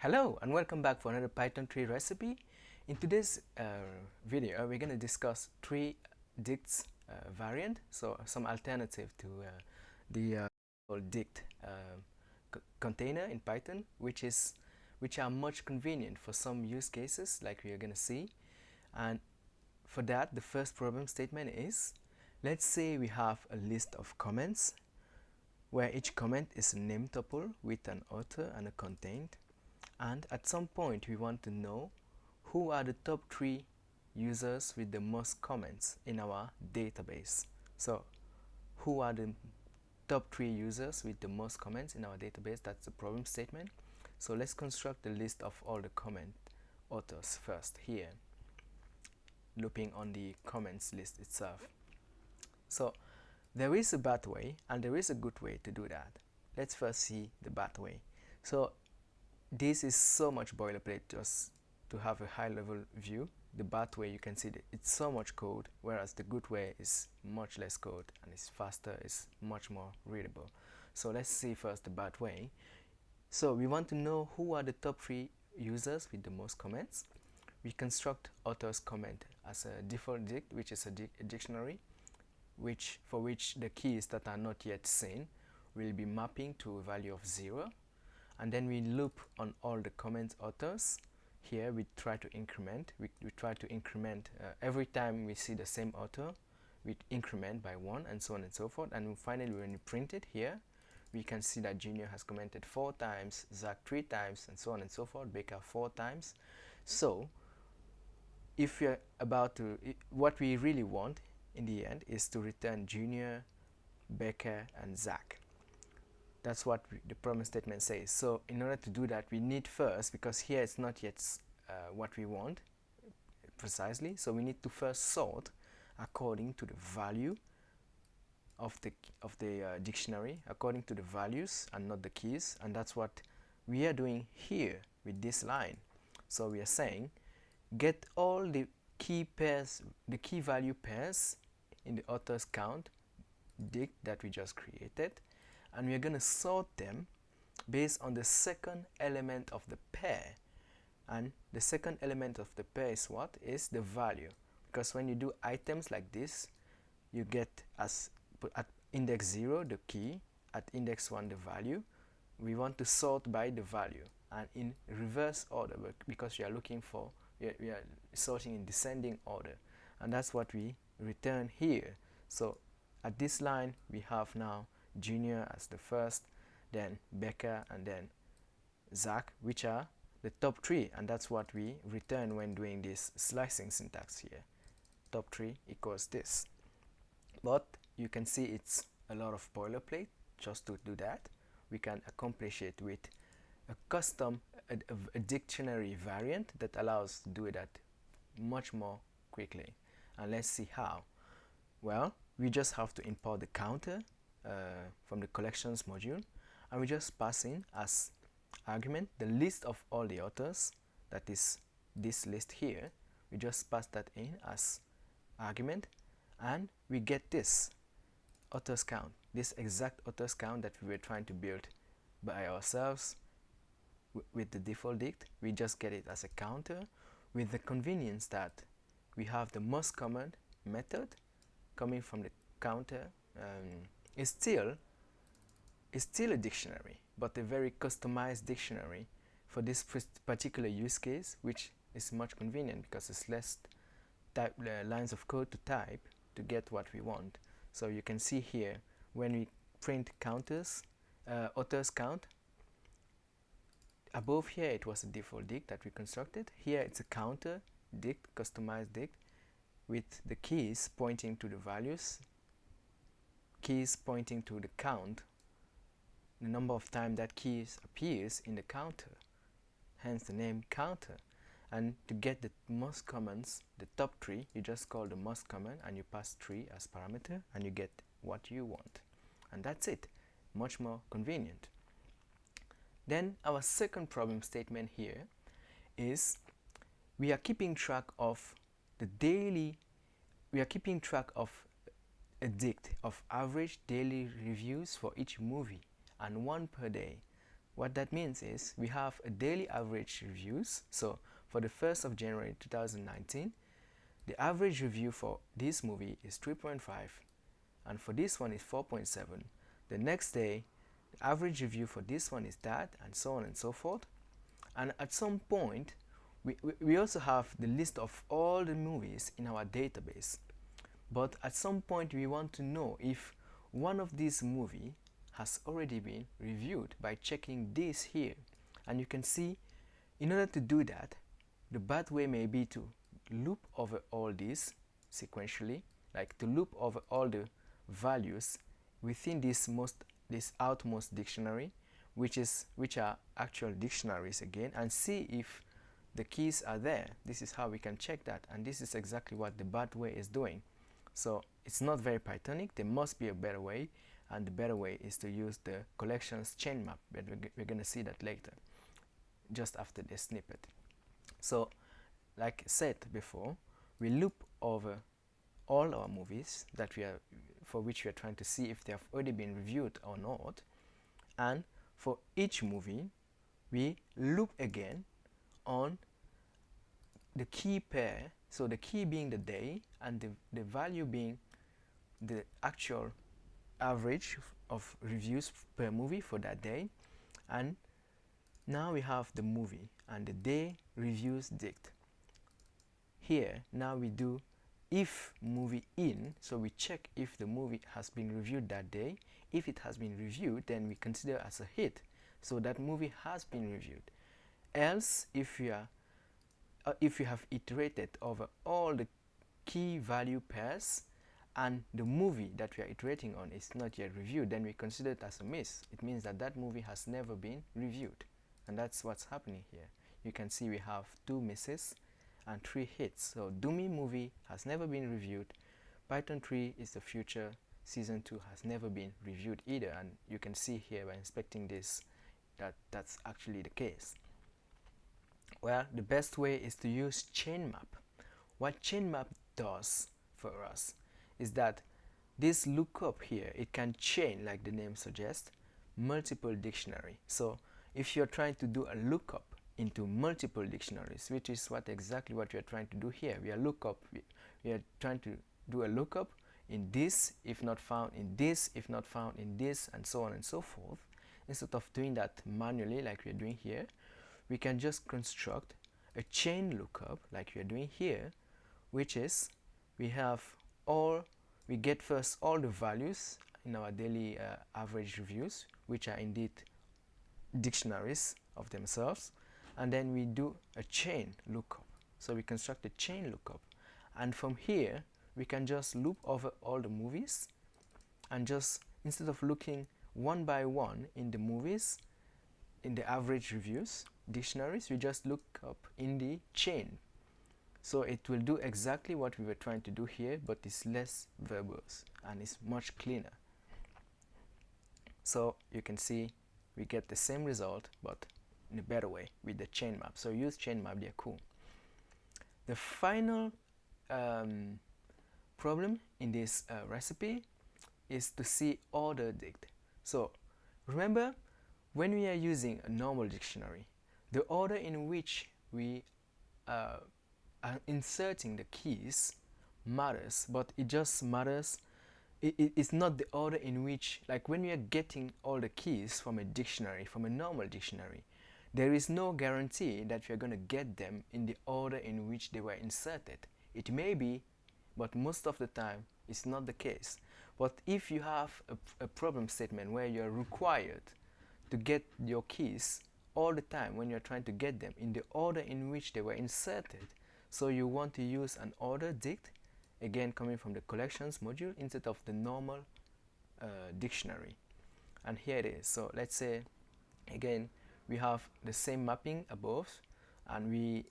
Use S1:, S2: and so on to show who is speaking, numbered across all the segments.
S1: Hello and welcome back for another Python 3 recipe. In today's video, we're going to discuss three dicts variant, so some alternative to the dict container in Python, which are much convenient for some use cases, like we are going to see. And for that, the first problem statement is, let's say we have a list of comments where each comment is a name tuple with an author and a content. And at some point we want to know who are the top 3 users with the most comments in our database. So who are the top 3 users with the most comments in our database? That's the problem statement. So let's construct the list of all the comment authors first here, looping on the comments list itself. So there is a bad way and there is a good way to do that. Let's first see the bad way. So this is so much boilerplate just to have a high level view. The bad way, you can see that it's so much code, whereas the good way is much less code and it's faster, it's much more readable. So let's see first the bad way. So we want to know who are the top 3 users with the most comments. We construct author's comment as a default dict, which is a dictionary, for which the keys that are not yet seen will be mapping to a value of 0. And then we loop on all the comment authors. Here we try to increment. We try to increment every time we see the same author, we increment by 1 and so on and so forth. And finally, when we print it here, we can see that Junior has commented 4 times, Zach 3 times, and so on and so forth, Baker 4 times. So if you're about to, what we really want in the end is to return Junior, Baker, and Zach. That's what the problem statement says. So in order to do that, we need first, because here it's not yet what we want precisely, so we need to first sort according to the value of the dictionary, according to the values and not the keys. And that's what we are doing here with this line. So we are saying get all the key pairs, the key value pairs in the author's count dict that we just created, and we're going to sort them based on the second element of the pair. And the second element of the pair is what? Is the value. Because when you do items like this, you get at index 0 the key, at index 1 the value. We want to sort by the value and in reverse order, because we are looking for, we are sorting in descending order. And that's what we return here. So at this line we have now Junior as the first, then Becker, and then Zach, which are the top 3, and that's what we return when doing this slicing syntax here. Top 3 equals this. But you can see it's a lot of boilerplate. Just to do that, we can accomplish it with a custom a dictionary variant that allows to do that much more quickly. And let's see how. Well, we just have to import the counter from the collections module, and we just pass in as argument the list of all the authors, that is this list here. We just pass that in as argument, and we get this authors count, this exact authors count that we were trying to build by ourselves with the default dict. We just get it as a counter with the convenience that we have the most common method coming from the counter. It's still a dictionary, but a very customized dictionary for this particular use case, which is much convenient because it's less lines of code to type to get what we want. So you can see here when we print counters, authors count, above here it was a default dict that we constructed. Here it's a counter dict, customized dict, with the keys pointing to the values, keys pointing to the count, the number of times that keys appears in the counter, hence the name counter. And to get the most commons, the top 3, you just call the most common and you pass 3 as parameter and you get what you want. And that's it. Much more convenient. Then our second problem statement here is we are keeping track of a dict of average daily reviews for each movie and 1 per day. What that means is we have a daily average reviews. So for the 1st of January 2019, the average review for this movie is 3.5, and for this one is 4.7. The next day, the average review for this one is that, and so on and so forth. And at some point, we also have the list of all the movies in our database. But at some point, we want to know if one of these movies has already been reviewed by checking this here. And you can see, in order to do that, the bad way may be to loop over all these sequentially, like to loop over all the values within this outmost dictionary, which are actual dictionaries again, and see if the keys are there. This is how we can check that, and this is exactly what the bad way is doing. So it's not very Pythonic. There must be a better way, and the better way is to use the collections chain map, but we're going to see that later, just after this snippet. So like said before, we loop over all our movies that for which we are trying to see if they have already been reviewed or not, and for each movie we loop again on the key pair, so the key being the day and the value being the actual average of reviews per movie for that day. And now we have the movie and the day reviews dict. Here now we do if movie in, so we check if the movie has been reviewed that day. If it has been reviewed, then we consider as a hit, so that movie has been reviewed. Else, if you have iterated over all the key value pairs and the movie that we are iterating on is not yet reviewed, then we consider it as a miss. It means that that movie has never been reviewed, and that's what's happening here. You can see we have 2 misses and 3 hits. So Doomy movie has never been reviewed. Python 3 is the future. Season 2 has never been reviewed either, and you can see here by inspecting this that that's actually the case. Well, the best way is to use ChainMap. What ChainMap does for us is that this lookup here, it can chain, like the name suggests, multiple dictionary. So if you're trying to do a lookup into multiple dictionaries, which is exactly what we are trying to do here. We are trying to do a lookup in this if not found, in this if not found, in this, and so on and so forth. Instead of doing that manually like we are doing here, we can just construct a chain lookup like we are doing here, which is we get first all the values in our daily average reviews, which are indeed dictionaries of themselves, and then we do a chain lookup. So we construct a chain lookup, and from here we can just loop over all the movies, and just instead of looking one by one in the movies in the average reviews dictionaries, we just look up in the chain. So it will do exactly what we were trying to do here, but it's less verbose and it's much cleaner. So you can see we get the same result but in a better way with the chain map. So use chain map, they're cool. The final problem in this recipe is to see OrderedDict. So remember, when we are using a normal dictionary, the order in which we are inserting the keys matters, but it just matters. It's not the order in which, like when we are getting all the keys from a dictionary, from a normal dictionary, there is no guarantee that we are going to get them in the order in which they were inserted. It may be, but most of the time it's not the case. But if you have a problem statement where you're required to get your keys all the time when you're trying to get them in the order in which they were inserted, so you want to use an OrderedDict, again coming from the collections module instead of the normal dictionary. And here it is. So let's say again we have the same mapping above, and we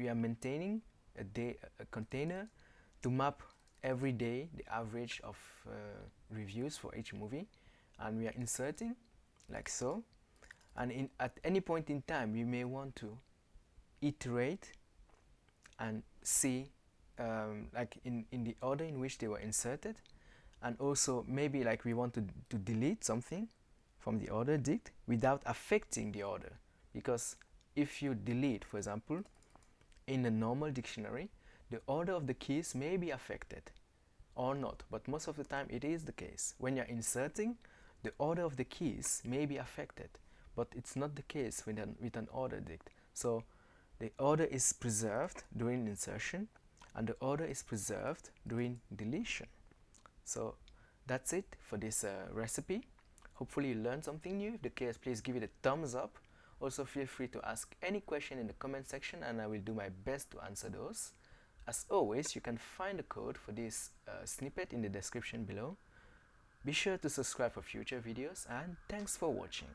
S1: are maintaining a container to map every day the average of reviews for each movie, and we are inserting like so. And at any point in time we may want to iterate and see like in the order in which they were inserted, and also maybe like we want to delete something from the order dict without affecting the order, because if you delete, for example, in a normal dictionary, the order of the keys may be affected or not, but most of the time it is the case. When you're inserting, the order of the keys may be affected, but it's not the case with an order dict. So the order is preserved during insertion and the order is preserved during deletion. So that's it for this recipe. Hopefully you learned something new. If the case, please give it a thumbs up. Also feel free to ask any question in the comment section and I will do my best to answer those. As always, you can find the code for this snippet in the description below. Be sure to subscribe for future videos and thanks for watching.